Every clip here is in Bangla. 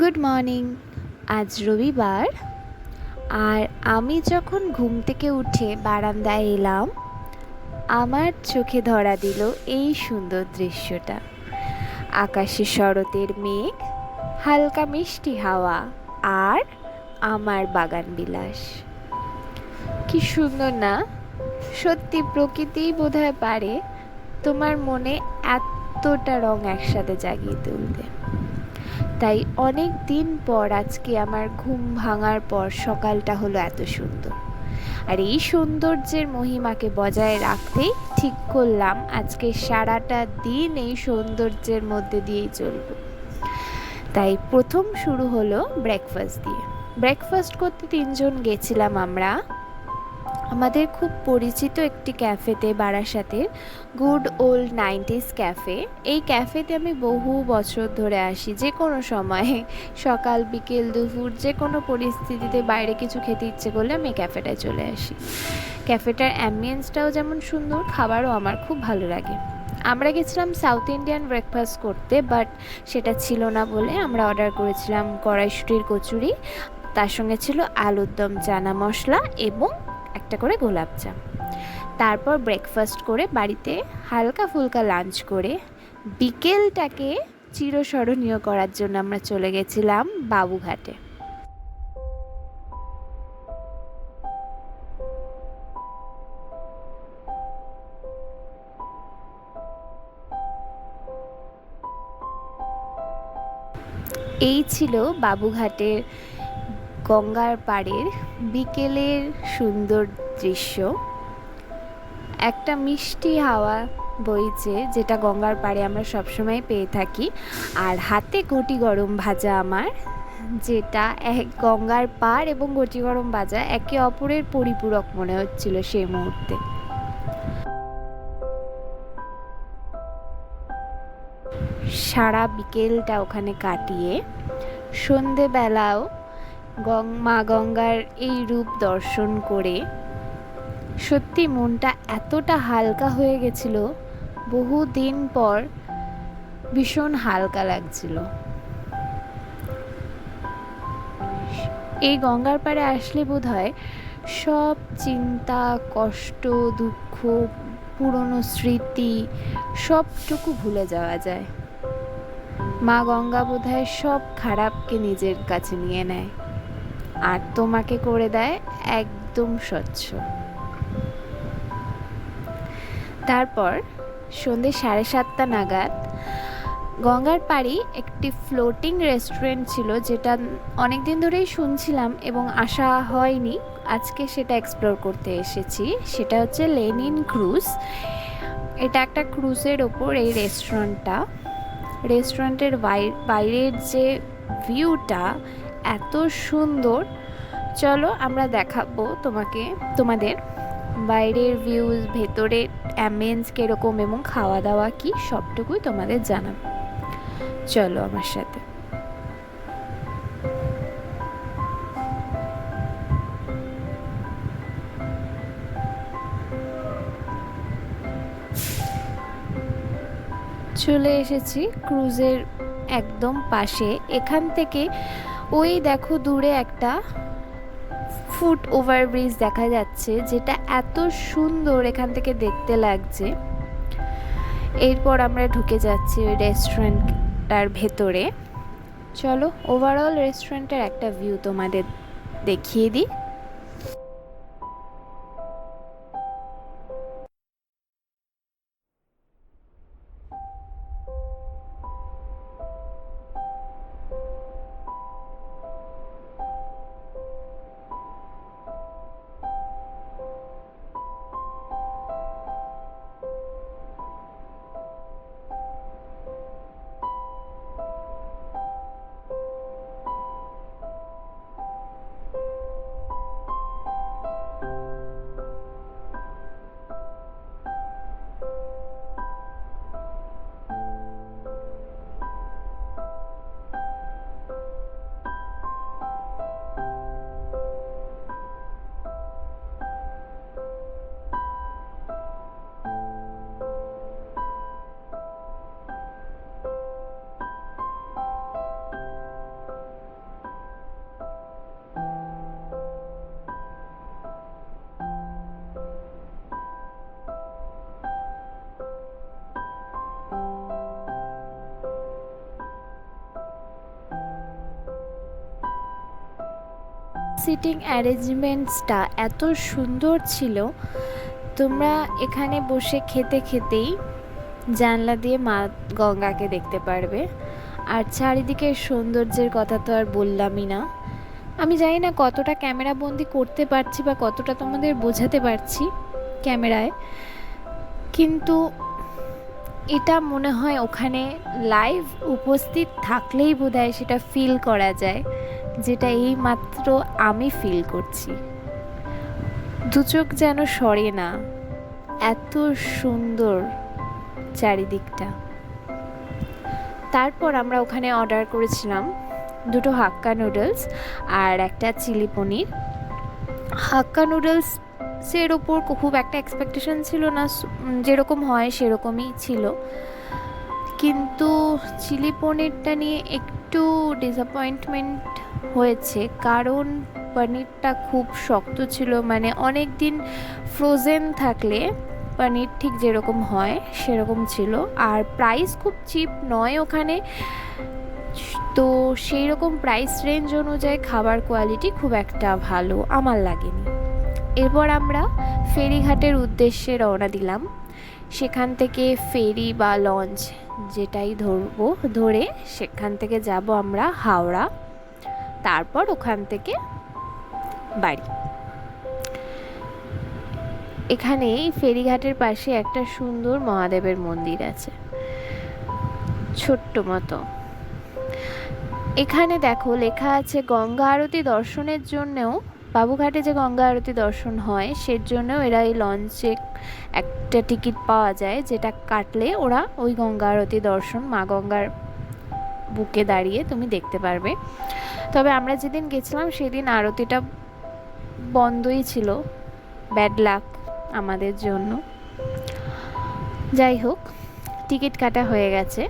Good morning. আজ রবিবার, আর আমি যখন ঘুম থেকে উঠে বারান্দায় এলাম, আমার চোখে ধরা দিল এই সুন্দর দৃশ্যটা। আকাশে শরতের মেঘ, হালকা মিষ্টি হাওয়া, আর আমার বাগান বিলাস। কি সুন্দর না? সত্যি প্রকৃতিই বোধহয় পারে তোমার মনে এতটা রং একসাথে জাগিয়ে তুলতে। তাই অনেক দিন পর আজকে আমার ঘুম ভাঙার পর সকালটা হলো এত সুন্দর। আর এই সৌন্দর্যের মহিমাকে বজায় রাখতেই ঠিক করলাম আজকে সারাটা দিন এই সৌন্দর্যের মধ্যে দিয়েই চলবো। তাই প্রথম শুরু হলো ব্রেকফাস্ট দিয়ে। ব্রেকফাস্ট করতে তিনজন গেছিলাম আমরা আমাদের খুব পরিচিত একটি ক্যাফেতে, বারাসাতের গুড ওল্ড 90s ক্যাফে। এই ক্যাফেতে আমি বহু বছর ধরে আসি, যে কোনো সময়ে, সকাল বিকেল দুপুর যে কোনো পরিস্থিতিতে বাইরে কিছু খেতে ইচ্ছে করলে আমি এই ক্যাফেটায় চলে আসি। ক্যাফেটার অ্যাম্বিয়েন্সটাও যেমন সুন্দর, খাবারও আমার খুব ভালো লাগে। আমরা গেছিলাম সাউথ ইন্ডিয়ান ব্রেকফাস্ট করতে, বাট সেটা ছিল না বলে আমরা অর্ডার করেছিলাম কড়াইশুঁটির কচুরি, তার সঙ্গে ছিল আলুর দম, চানা মশলা এবং একটা করে গোলাপজাম। তারপর ব্রেকফাস্ট করে বাড়িতে হালকা ফুলকা লাঞ্চ করে বিকেলটাকে চিরস্মরণীয় করার জন্য আমরা চলে গেছিলাম বাবুঘাটে। এই ছিল বাবুঘাটের গঙ্গার পাড়ের বিকেলের সুন্দর দৃশ্য। একটা মিষ্টি হাওয়া বইছে, যেটা গঙ্গার পাড়ে আমরা সবসময় পেয়ে থাকি, আর হাতে ঘটি গরম ভাজা আমার, যেটা এক গঙ্গার পাড় এবং ঘটি গরম ভাজা একে অপরের পরিপূরক মনে হচ্ছিল সেই মুহূর্তে। সারা বিকেলটা ওখানে কাটিয়ে সন্ধেবেলাও মা গঙ্গার এই রূপ দর্শন করে সত্যি মনটা এতটা হালকা হয়ে গেছিল, বহুদিন পর ভীষণ হালকা লাগছিল। এই গঙ্গার পাড়ে আসলে বোধহয় সব চিন্তা, কষ্ট, দুঃখ, পুরনো স্মৃতি সবটুকু ভুলে যাওয়া যায়। মা গঙ্গা বোধহয় সব খারাপকে নিজের কাছে নিয়ে নেয় আর তোমাকে করে দেয় একদম স্বচ্ছ। তারপর সন্ধে 7:30 নাগাদ গঙ্গার পাড়ে একটি ফ্লোটিং রেস্টুরেন্ট ছিল, যেটা অনেক দিন ধরেই শুনছিলাম এবং আসা হয়নি, আজকে সেটা এক্সপ্লোর করতে এসেছি। সেটা হচ্ছে লেনিন ক্রুজ। এটা একটা ক্রুজের ওপর এই রেস্টুরেন্টের বাইরের যে ভিউটা এত সুন্দর। চলো আমরা দেখাবো তোমাদের বাইরের ভিউজ, ভেতরে অ্যাম্বিয়েন্স কীরকম এবং খাওয়া দাওয়া কি, সবটুকুই তোমাদের জানাবো। চলো আমার সাথে। চলে এসেছি ক্রুজের একদম পাশে। এখান থেকে ওই দেখো দূরে একটা ফুট ওভারব্রিজ দেখা যাচ্ছে, যেটা এত সুন্দর এখান থেকে দেখতে লাগছে। এরপর আমরা ঢুকে যাচ্ছি ওই রেস্টুরেন্টটার ভেতরে। চলো ওভারঅল রেস্টুরেন্টের একটা ভিউ তোমাদের দেখিয়ে দিই। সিটিং অ্যারেঞ্জমেন্টসটা এত সুন্দর ছিল, তোমরা এখানে বসে খেতে খেতেই জানলা দিয়ে মা গঙ্গাকে দেখতে পারবে। আর চারিদিকের সৌন্দর্যের কথা তো আর বললামই না। আমি জানি না কতটা ক্যামেরা বন্দি করতে পারছি বা কতটা তোমাদের বোঝাতে পারছি ক্যামেরায়, কিন্তু এটা মনে হয় ওখানে লাইভ উপস্থিত থাকলেই বোধহয় সেটা ফিল করা যায়, যেটা এই মাত্র আমি ফিল করছি। দু চোখ যেন সরে না, এত সুন্দর চারিদিকটা। তারপর আমরা ওখানে অর্ডার করেছিলাম 2 হাক্কা নুডলস আর একটা চিলি পনির। হাক্কা নুডলসের ওপর খুব একটা এক্সপেকটেশন ছিল না, যেরকম হয় সেরকমই ছিল, কিন্তু চিলি পনিরটা নিয়ে একটু ডিসঅ্যাপয়েন্টমেন্ট হয়েছে, কারণ পনিরটা খুব শক্ত ছিল। মানে অনেক দিন ফ্রোজেন থাকলে পনির ঠিক যেরকম হয় সেরকম ছিল। আর প্রাইস খুব চিপ নয় ওখানে, তো সেই রকম প্রাইস রেঞ্জ অনুযায়ী খাবার কোয়ালিটি খুব একটা ভালো আমার লাগেনি। এরপর আমরা ফেরিঘাটের উদ্দেশ্যে রওনা দিলাম। সেখান থেকে ফেরি বা লঞ্চ যেটাই ধরবো, ধরে সেখান থেকে যাব আমরা হাওড়া, তারপর ওখান থেকে বাড়ি। এখানে ফেরিঘাটের পাশে একটা সুন্দর মহাদেবের মন্দির আছে, ছোট্ট মতো। এখানে দেখো লেখা আছে গঙ্গা আরতি দর্শনের জন্যেও, বাবুঘাটে যে গঙ্গা আরতি দর্শন হয় সের জন্যও এরা এই লঞ্চে একটা টিকিট পাওয়া যায়, যেটা কাটলে ওরা ওই গঙ্গা আরতি দর্শন মা গঙ্গার বুকে দাঁড়িয়ে তুমি দেখতে পারবে। তবে আমরা যেদিন গেছিলাম সেদিন আরতিটা বন্ধই ছিল, ব্যাড লাক আমাদের জন্য। যাই হোক, টিকিট কাটা হয়ে গেছে,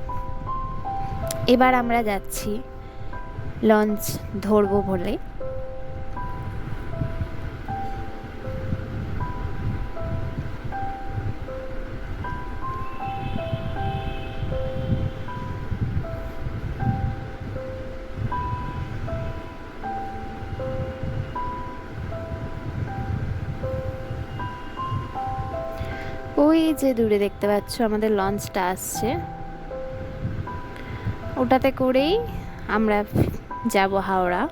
এবার আমরা যাচ্ছি লঞ্চ ধরবো বলে। ওই যে দূরে দেখতে পাচ্ছ আমাদের লঞ্চটা আসছে, ওটাতে করেই আমরা যাব হাওড়া।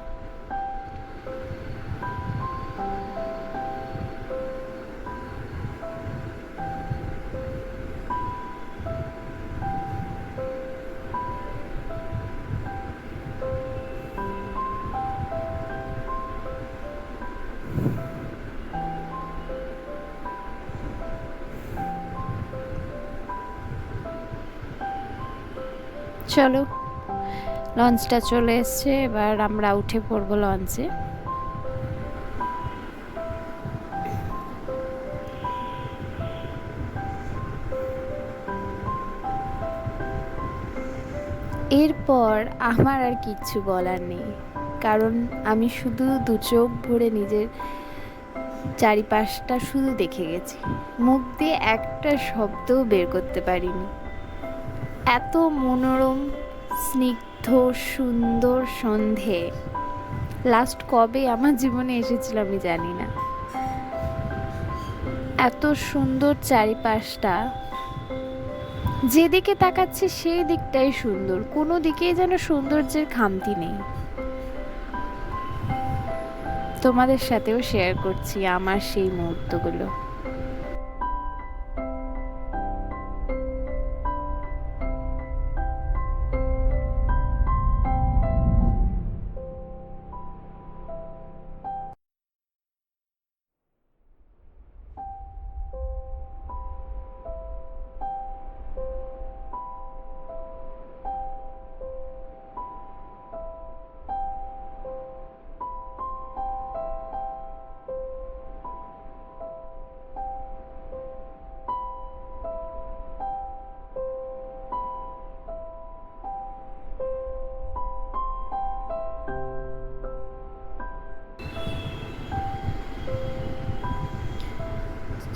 চলো, লঞ্চটা চলে এসছে, এবার আমরা উঠে পড়বো লঞ্চে। এরপর আমার আর কিচ্ছু বলার নেই, কারণ আমি শুধু দু চোখ ভরে নিজের চারিপাশটা শুধু দেখে গেছি, মুখ দিয়ে একটা শব্দও বের করতে পারিনি। এত মনোরম স্নিগ্ধ সুন্দর সন্ধে লাস্ট কবে আমার জীবনে এসেছিল আমি জানি না। এত সুন্দর চারিপাশটা, যেদিকে তাকাচ্ছে সেই দিকটাই সুন্দর, কোনো দিকেই যেন সৌন্দর্যের খামতি নেই। তোমাদের সাথেও শেয়ার করছি আমার সেই মুহূর্তগুলো।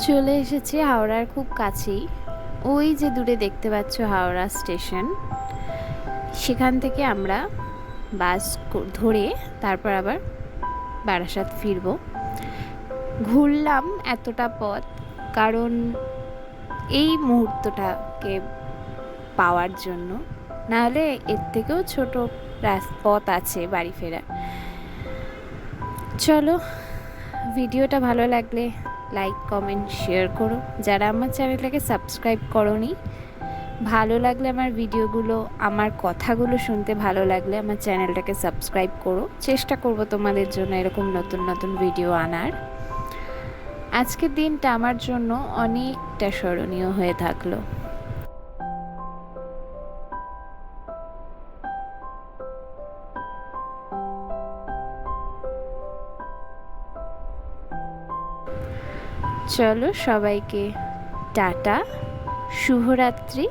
চলে এসেছি হাওড়ার খুব কাছেই, ওই যে দূরে দেখতে পাচ্ছ হাওড়া স্টেশন, সেখান থেকে আমরা বাস ধরে তারপর আবার বারাসাত ফিরবো। ঘুরলাম এতটা পথ কারণ এই মুহূর্তটাকে পাওয়ার জন্য, নাহলে এর থেকেও ছোট পথ আছে বাড়ি ফেরার। চলো, ভিডিওটা ভালো লাগলে লাইক কমেন্ট শেয়ার করো। যারা আমার চ্যানেলটাকে সাবস্ক্রাইব করোনি, ভালো লাগলে আমার ভিডিওগুলো, আমার কথাগুলো শুনতে ভালো লাগলে আমার চ্যানেলটাকে সাবস্ক্রাইব করো। চেষ্টা করব তোমাদের জন্য এরকম নতুন নতুন ভিডিও আনার। আজকের দিনটা আমার জন্য অনেকটা স্মরণীয় হয়ে থাকলো। চলো, সবাইকে টাটা, শুভরাত্রি।